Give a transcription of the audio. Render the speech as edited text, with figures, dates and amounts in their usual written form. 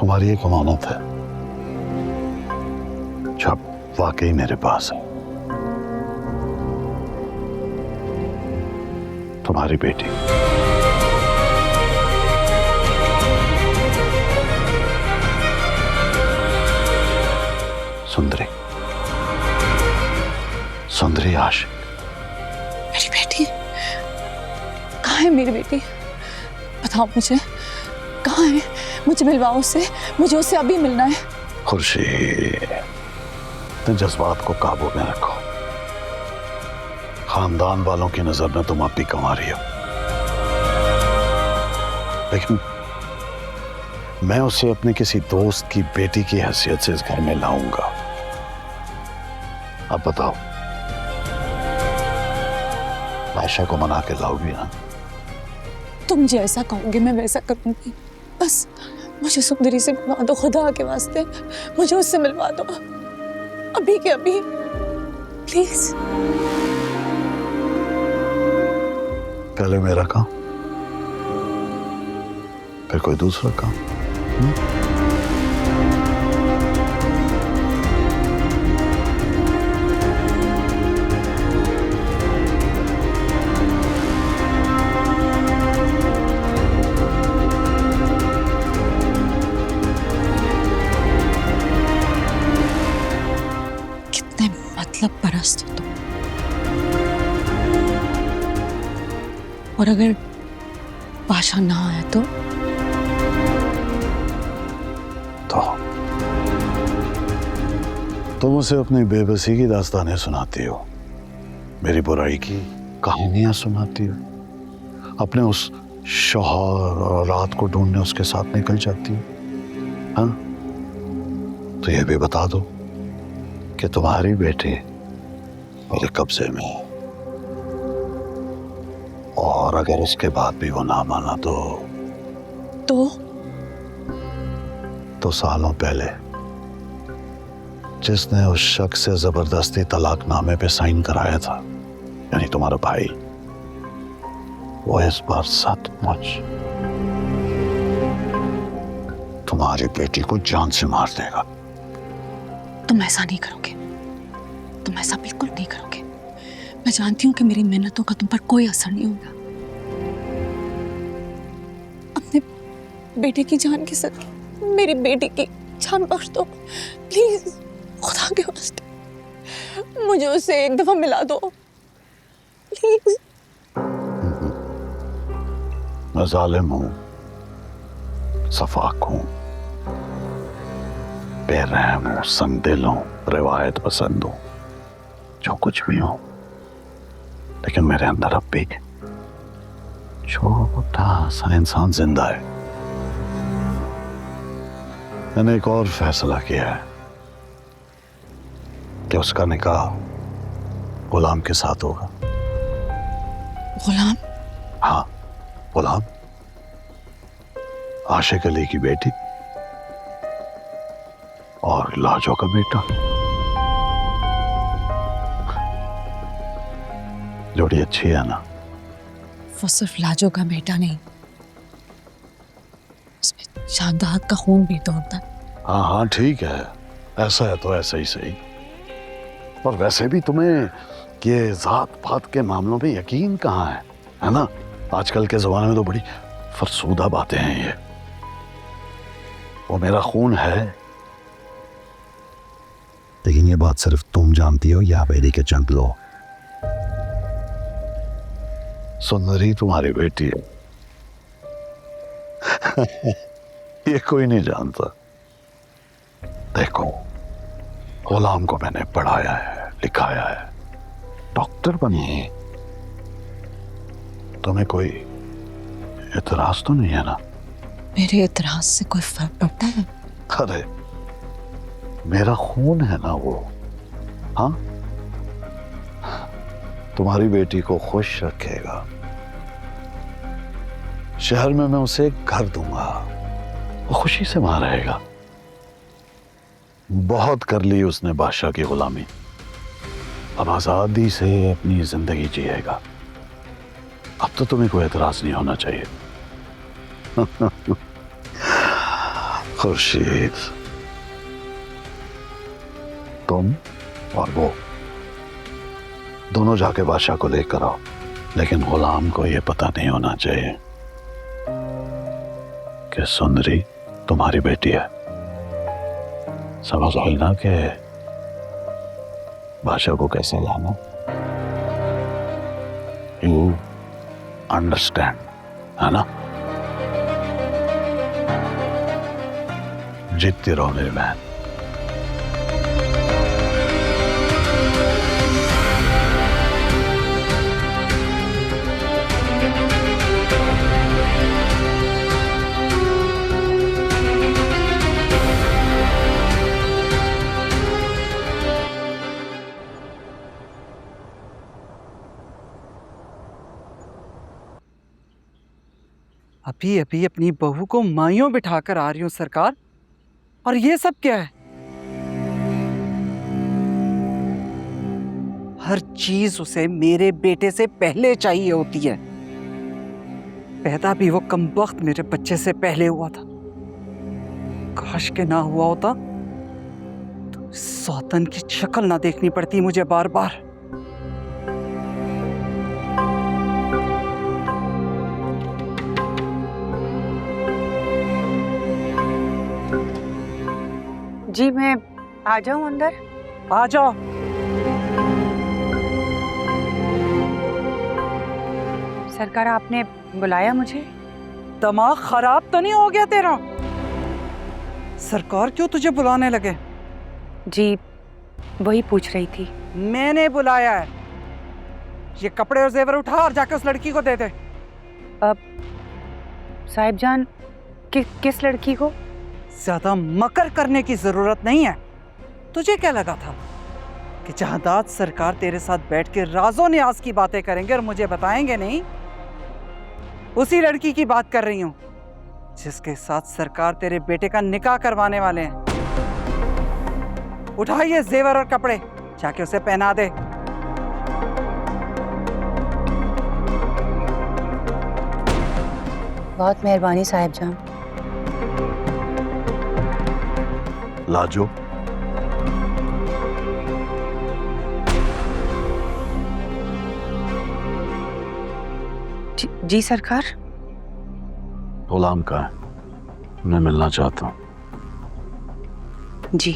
तुम्हारी एक अमानत है जो अब वाकई मेरे पास है। तुम्हारी बेटी। सुंदरी, सुंदरी आशिक। मेरी बेटी कहाँ है? मेरी बेटी बताओ मुझे, कहाँ है? मुझे मिलवाओ उससे, मुझे उससे अभी मिलना है। खुर्शीद, अपने जज्बात को काबू में रखो। खानदान वालों की नजर में तुम अब भी कंवारी हो, लेकिन मैं उसे अपने किसी दोस्त की बेटी की हैसियत से इस घर में लाऊंगा। अब बताओ, आयशा को मना के लाओगी ना? तुम जैसा कहोगे मैं वैसा करूंगी। बस मुझे सुंदरी से मिलवा दो, खुदा के वास्ते मुझे उससे मिलवा दो, अभी के अभी, प्लीज। पहले मेरा काम, फिर कोई दूसरा काम। कितने मतलब परस्त हो तुम। और अगर बादशाह ना आया तो तुम उसे अपनी बेबसी की दास्तानें सुनाती हो, मेरी बुराई की कहानियां सुनाती हो, अपने उस शौहर और रात को ढूंढने उसके साथ निकल जाती हो। हाँ, तो ये भी बता दो कि तुम्हारी बेटी मेरे कब्जे में है, और अगर उसके बाद भी वो ना माना तो सालों पहले जिसने उस शख्स से जबरदस्ती तलाकनामे पे साइन कराया था, यानी तुम्हारा भाई, वो इस बार सचमुच तुम्हारी बेटी को जान से मार देगा। तुम ऐसा नहीं करोगे, तुम ऐसा बिल्कुल नहीं करोगे। मैं जानती हूँ कि मेरी मेहनतों का तुम पर कोई असर नहीं होगा। अपने बेटे की जान के साथ मेरी बेटी की जान बख्श दो प्लीज, खुदा के वास्ते मुझे उससे एक दफा मिला दो प्लीज। मैं जालिम हूं, सफाक हूं, बेरहम हूं, संगदिल हूं, रिवायत पसंद हूं, जो कुछ भी हूं, लेकिन मेरे अंदर अब भी छोटा सा इंसान जिंदा है। मैंने एक और फैसला किया है कि उसका निकाह गुलाम के साथ होगा। गुलाम? हाँ, गुलाम, आशिक अली की बेटी और लाजो का बेटा। जोड़ी अच्छी है ना? वो सिर्फ लाजो का बेटा नहीं, उसमें शादात का खून भी तो होता है। हाँ हाँ ठीक है, ऐसा है तो ऐसा ही सही। और वैसे भी तुम्हें ये जात पात के मामलों में यकीन कहाँ है ना? आजकल के जमाने में तो बड़ी फरसूदा बातें हैं ये। वो मेरा खून है, लेकिन ये बात सिर्फ तुम जानती हो या बेरी के चंद लोग। सुंदरी तुम्हारी बेटी है। ये कोई नहीं जानता। देखो, गुलाम को मैंने पढ़ाया है, लिखाया है, डॉक्टर बनी। तुम्हें कोई एतराज तो नहीं है ना? मेरे एतराज से कोई फर्क पड़ता है? अरे मेरा खून है ना वो। हाँ, तुम्हारी बेटी को खुश रखेगा। शहर में मैं उसे एक घर दूंगा, वो खुशी से वहां रहेगा। बहुत कर ली उसने बादशाह की गुलामी, अब आजादी से अपनी जिंदगी जिएगा। अब तो तुम्हें कोई एतराज नहीं होना चाहिए। खुर्शीद, तुम और वो दोनों जाके बादशाह को लेकर आओ, लेकिन गुलाम को यह पता नहीं होना चाहिए कि सुंदरी तुम्हारी बेटी है। समझ आई ना कि बादशाह को कैसे लाना? यू अंडरस्टैंड, है ना? जीतती रहो मेरी बहन। अभी अभी अपनी बहू को माइयों बिठाकर आ रही हूँ सरकार, और ये सब क्या है? हर चीज उसे मेरे बेटे से पहले चाहिए होती है। पैदा भी वो कमबख्त मेरे बच्चे से पहले हुआ था। काश के ना हुआ होता तो सौतन की शक्ल ना देखनी पड़ती मुझे बार बार। जी मैं आ जाऊं अंदर? आ जाओ। सरकार आपने बुलाया मुझे? दिमाग खराब तो नहीं हो गया तेरा? सरकार क्यों तुझे बुलाने लगे? जी वही पूछ रही थी। मैंने बुलाया है। ये कपड़े और जेवर उठा और जाकर उस लड़की को दे दे। अब साहिब जान किस लड़की को? ज्यादा मकर करने की जरूरत नहीं है। तुझे क्या लगा था कि जहादात सरकार तेरे साथ बैठ के राजो न्याज की बातें करेंगे और मुझे बताएंगे नहीं? उसी लड़की की बात कर रही हूं जिसके साथ सरकार तेरे बेटे का निकाह करवाने वाले हैं। उठाइए जेवर और कपड़े, जाके उसे पहना दे। बहुत मेहरबानी साहिब जान। लाजो, जी सरकार। गुलाम का है, मैं मिलना चाहता हूं। जी